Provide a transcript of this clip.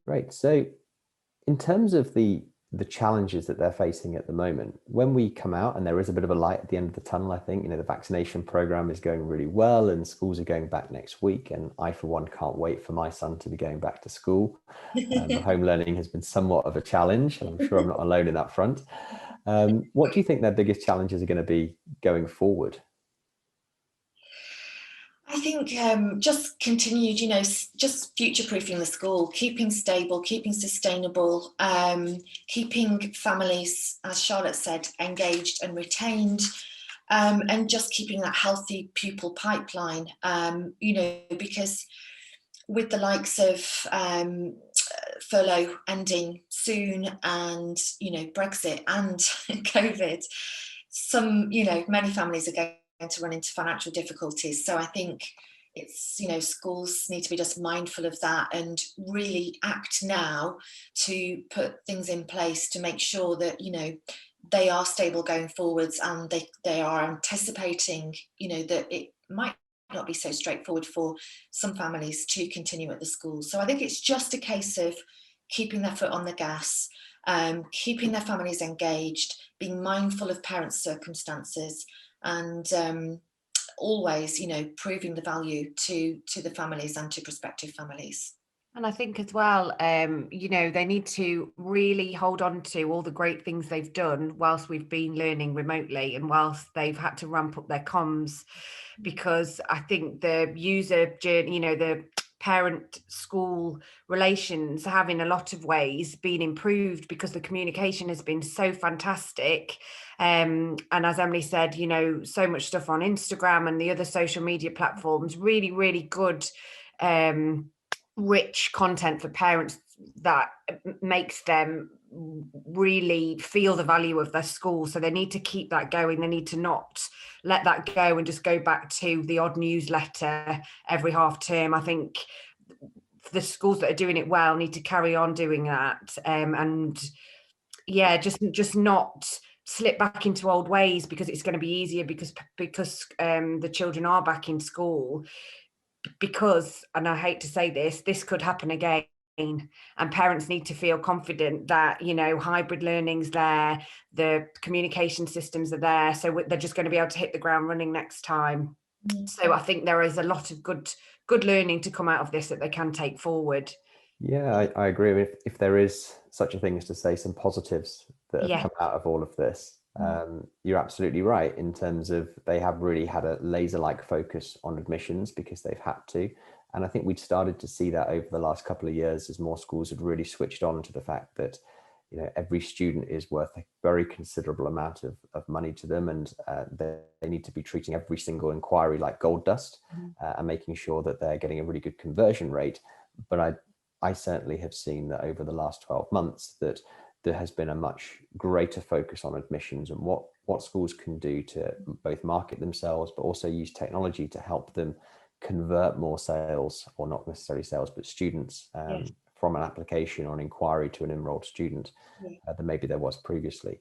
Great. So in terms of the challenges that they're facing at the moment, when we come out and there is a bit of a light at the end of the tunnel, I think, the vaccination program is going really well and schools are going back next week. And I, for one, can't wait for my son to be going back to school. The home learning has been somewhat of a challenge, and I'm sure I'm not alone in that front. What do you think their biggest challenges are going to be going forward? I think just continued, just future-proofing the school, keeping stable, keeping sustainable, keeping families, as Charlotte said, engaged and retained, and just keeping that healthy pupil pipeline, because with the likes of furlough ending soon and, Brexit and COVID, many families are going to run into financial difficulties. So I think it's, schools need to be just mindful of that and really act now to put things in place to make sure that, they are stable going forwards, and they are anticipating, that it might not be so straightforward for some families to continue at the school. So I think it's just a case of keeping their foot on the gas, keeping their families engaged, being mindful of parents' circumstances, and always, proving the value to the families and to prospective families. And I think as well, they need to really hold on to all the great things they've done whilst we've been learning remotely and whilst they've had to ramp up their comms, because I think the user journey, the parent school relations have in a lot of ways been improved because the communication has been so fantastic. And as Emily said, so much stuff on Instagram and the other social media platforms, really, really good, rich content for parents that makes them really feel the value of their school. So they need to keep that going. They need to not let that go and just go back to the odd newsletter every half term. I think the schools that are doing it well need to carry on doing that, and just not slip back into old ways, because it's going to be easier because the children are back in school. Because, and I hate to say this could happen again, and parents need to feel confident that hybrid learning's there, the communication systems are there, so they're just going to be able to hit the ground running next time. So I think there is a lot of good learning to come out of this that they can take forward. Yeah, I agree. If there is such a thing as to say some positives that have come out of all of this, you're absolutely right in terms of they have really had a laser-like focus on admissions because they've had to. And I think we'd started to see that over the last couple of years as more schools had really switched on to the fact that every student is worth a very considerable amount of money to them, and they need to be treating every single inquiry like gold dust, and making sure that they're getting a really good conversion rate. But I certainly have seen that over the last 12 months that there has been a much greater focus on admissions and what schools can do to both market themselves, but also use technology to help them convert more sales, or not necessarily sales, but students, from an application or an inquiry to an enrolled student, than maybe there was previously.